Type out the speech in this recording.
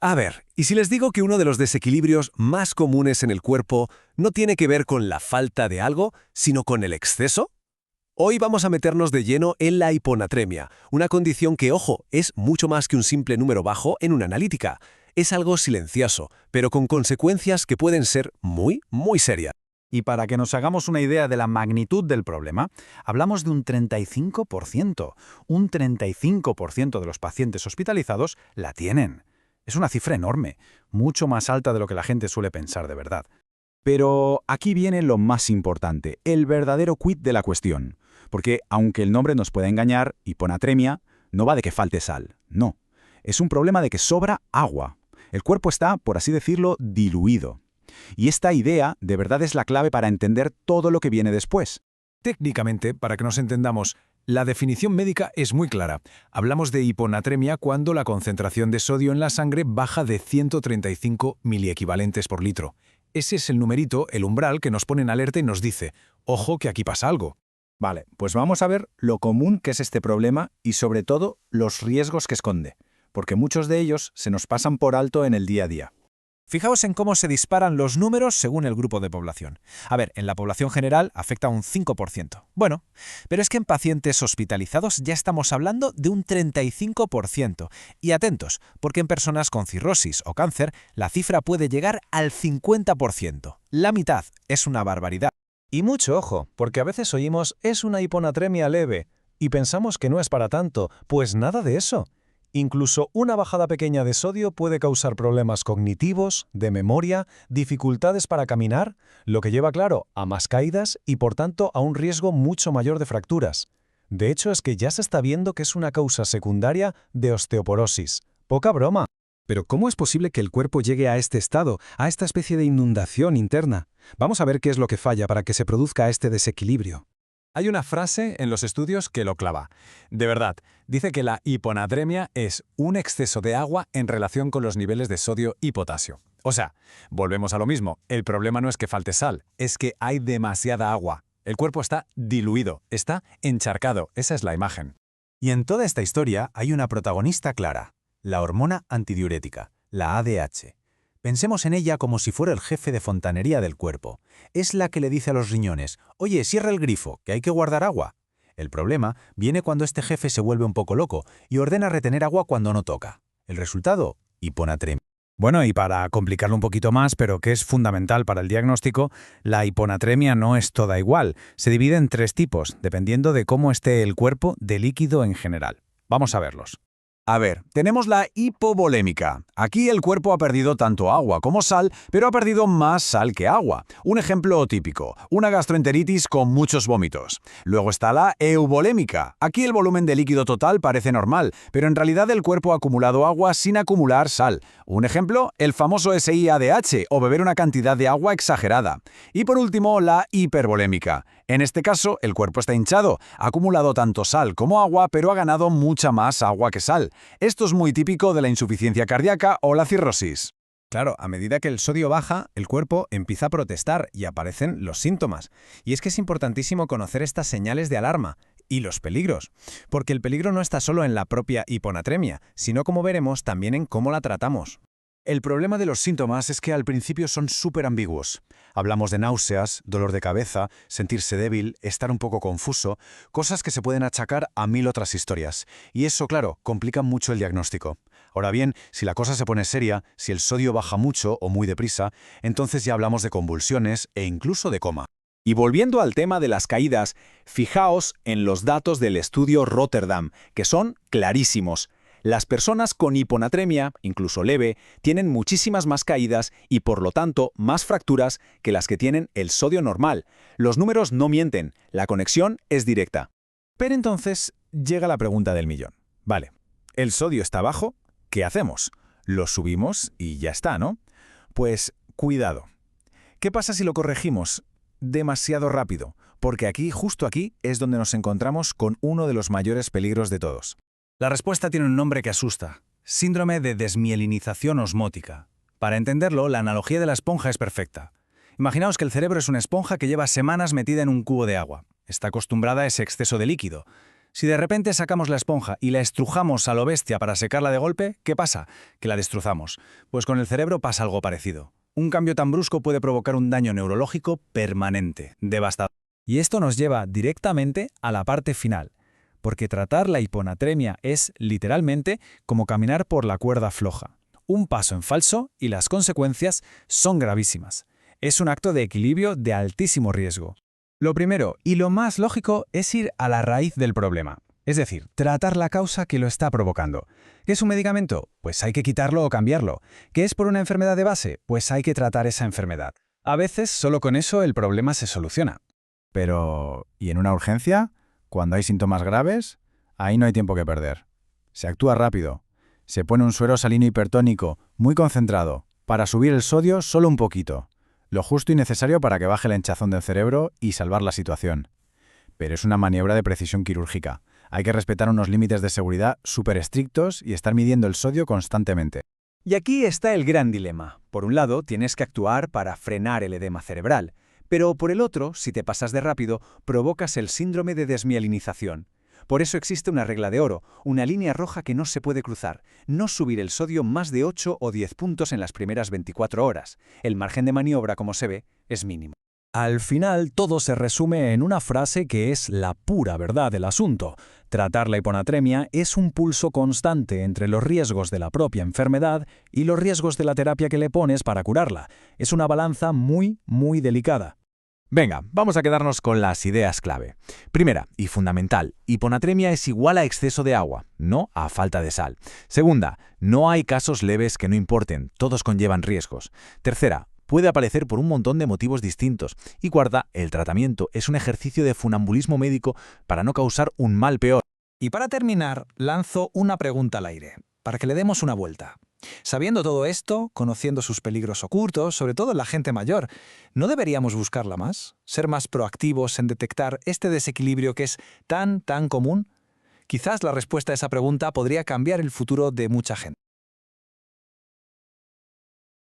A ver, ¿y si les digo que uno de los desequilibrios más comunes en el cuerpo no tiene que ver con la falta de algo, sino con el exceso? Hoy vamos a meternos de lleno en la hiponatremia, una condición que, ojo, es mucho más que un simple número bajo en una analítica. Es algo silencioso, pero con consecuencias que pueden ser muy serias. Y para que nos hagamos una idea de la magnitud del problema, hablamos de un 35%. Un 35% de los pacientes hospitalizados la tienen. Es una cifra enorme, mucho más alta de lo que la gente suele pensar de verdad. Pero aquí viene lo más importante, el verdadero quid de la cuestión. Porque, aunque el nombre nos pueda engañar, hiponatremia no va de que falte sal, no. Es un problema de que sobra agua. El cuerpo está, por así decirlo, diluido. Y esta idea de verdad es la clave para entender todo lo que viene después. Técnicamente, para que nos entendamos, la definición médica es muy clara. Hablamos de hiponatremia cuando la concentración de sodio en la sangre baja de 135 miliequivalentes por litro. Ese es el numerito, el umbral, que nos pone en alerta y nos dice, ojo que aquí pasa algo. Vale, pues vamos a ver lo común que es este problema y sobre todo los riesgos que esconde, porque muchos de ellos se nos pasan por alto en el día a día. Fijaos en cómo se disparan los números según el grupo de población. A ver, en la población general afecta a un 5%. Bueno, pero es que en pacientes hospitalizados ya estamos hablando de un 35%. Y atentos, porque en personas con cirrosis o cáncer la cifra puede llegar al 50%. La mitad es una barbaridad. Y mucho ojo, porque a veces oímos es una hiponatremia leve y pensamos que no es para tanto, pues nada de eso. Incluso una bajada pequeña de sodio puede causar problemas cognitivos, de memoria, dificultades para caminar, lo que lleva, claro, a más caídas y, por tanto, a un riesgo mucho mayor de fracturas. De hecho, es que ya se está viendo que es una causa secundaria de osteoporosis. Poca broma. Pero ¿cómo es posible que el cuerpo llegue a este estado, a esta especie de inundación interna? Vamos a ver qué es lo que falla para que se produzca este desequilibrio. Hay una frase en los estudios que lo clava. De verdad, dice que la hiponatremia es un exceso de agua en relación con los niveles de sodio y potasio. O sea, volvemos a lo mismo, el problema no es que falte sal, es que hay demasiada agua. El cuerpo está diluido, está encharcado, esa es la imagen. Y en toda esta historia hay una protagonista clara, la hormona antidiurética, la ADH. Pensemos en ella como si fuera el jefe de fontanería del cuerpo. Es la que le dice a los riñones, oye, cierra el grifo, que hay que guardar agua. El problema viene cuando este jefe se vuelve un poco loco y ordena retener agua cuando no toca. El resultado, hiponatremia. Bueno, y para complicarlo un poquito más, pero que es fundamental para el diagnóstico, la hiponatremia no es toda igual. Se divide en 3 tipos, dependiendo de cómo esté el cuerpo de líquido en general. Vamos a verlos. A ver, tenemos la hipovolémica. Aquí el cuerpo ha perdido tanto agua como sal, pero ha perdido más sal que agua. Un ejemplo típico, una gastroenteritis con muchos vómitos. Luego está la euvolémica. Aquí el volumen de líquido total parece normal, pero en realidad el cuerpo ha acumulado agua sin acumular sal. Un ejemplo, el famoso SIADH o beber una cantidad de agua exagerada. Y por último, la hipervolémica. En este caso, el cuerpo está hinchado, ha acumulado tanto sal como agua, pero ha ganado mucha más agua que sal. Esto es muy típico de la insuficiencia cardíaca o la cirrosis. Claro, a medida que el sodio baja, el cuerpo empieza a protestar y aparecen los síntomas. Y es que es importantísimo conocer estas señales de alarma y los peligros, porque el peligro no está solo en la propia hiponatremia, sino, como veremos, también en cómo la tratamos. El problema de los síntomas es que al principio son súper ambiguos. Hablamos de náuseas, dolor de cabeza, sentirse débil, estar un poco confuso, cosas que se pueden achacar a 1000 otras historias. Y eso, claro, complica mucho el diagnóstico. Ahora bien, si la cosa se pone seria, si el sodio baja mucho o muy deprisa, entonces ya hablamos de convulsiones e incluso de coma. Y volviendo al tema de las caídas, fijaos en los datos del estudio Rotterdam, que son clarísimos. Las personas con hiponatremia, incluso leve, tienen muchísimas más caídas y, por lo tanto, más fracturas que las que tienen el sodio normal. Los números no mienten, la conexión es directa. Pero entonces llega la pregunta del millón. Vale, el sodio está bajo, ¿qué hacemos? Lo subimos y ya está, ¿no? Pues cuidado. ¿Qué pasa si lo corregimos demasiado rápido? Porque aquí, justo aquí, es donde nos encontramos con uno de los mayores peligros de todos. La respuesta tiene un nombre que asusta: síndrome de desmielinización osmótica. Para entenderlo, la analogía de la esponja es perfecta. Imaginaos que el cerebro es una esponja que lleva semanas metida en un cubo de agua. Está acostumbrada a ese exceso de líquido. Si de repente sacamos la esponja y la estrujamos a lo bestia para secarla de golpe, ¿qué pasa? Que la destrozamos. Pues con el cerebro pasa algo parecido. Un cambio tan brusco puede provocar un daño neurológico permanente, devastador. Y esto nos lleva directamente a la parte final, porque tratar la hiponatremia es, literalmente, como caminar por la cuerda floja. Un paso en falso y las consecuencias son gravísimas. Es un acto de equilibrio de altísimo riesgo. Lo primero, y lo más lógico, es ir a la raíz del problema. Es decir, tratar la causa que lo está provocando. ¿Qué es un medicamento? Pues hay que quitarlo o cambiarlo. ¿Qué es por una enfermedad de base? Pues hay que tratar esa enfermedad. A veces, solo con eso el problema se soluciona. Pero, ¿y en una urgencia? Cuando hay síntomas graves, ahí no hay tiempo que perder. Se actúa rápido. Se pone un suero salino hipertónico, muy concentrado, para subir el sodio solo un poquito. Lo justo y necesario para que baje la hinchazón del cerebro y salvar la situación. Pero es una maniobra de precisión quirúrgica. Hay que respetar unos límites de seguridad súper estrictos y estar midiendo el sodio constantemente. Y aquí está el gran dilema. Por un lado, tienes que actuar para frenar el edema cerebral, pero por el otro, si te pasas de rápido, provocas el síndrome de desmielinización. Por eso existe una regla de oro, una línea roja que no se puede cruzar, no subir el sodio más de 8 o 10 puntos en las primeras 24 horas. El margen de maniobra, como se ve, es mínimo. Al final, todo se resume en una frase que es la pura verdad del asunto. Tratar la hiponatremia es un pulso constante entre los riesgos de la propia enfermedad y los riesgos de la terapia que le pones para curarla. Es una balanza muy, muy delicada. Venga, vamos a quedarnos con las ideas clave. Primera, y fundamental, hiponatremia es igual a exceso de agua, no a falta de sal. Segunda, no hay casos leves que no importen, todos conllevan riesgos. Tercera, puede aparecer por un montón de motivos distintos. Y cuarta, el tratamiento es un ejercicio de funambulismo médico para no causar un mal peor. Y para terminar, lanzo una pregunta al aire, para que le demos una vuelta. Sabiendo todo esto, conociendo sus peligros ocultos, sobre todo en la gente mayor, ¿no deberíamos buscarla más? ¿Ser más proactivos en detectar este desequilibrio que es tan común? Quizás la respuesta a esa pregunta podría cambiar el futuro de mucha gente.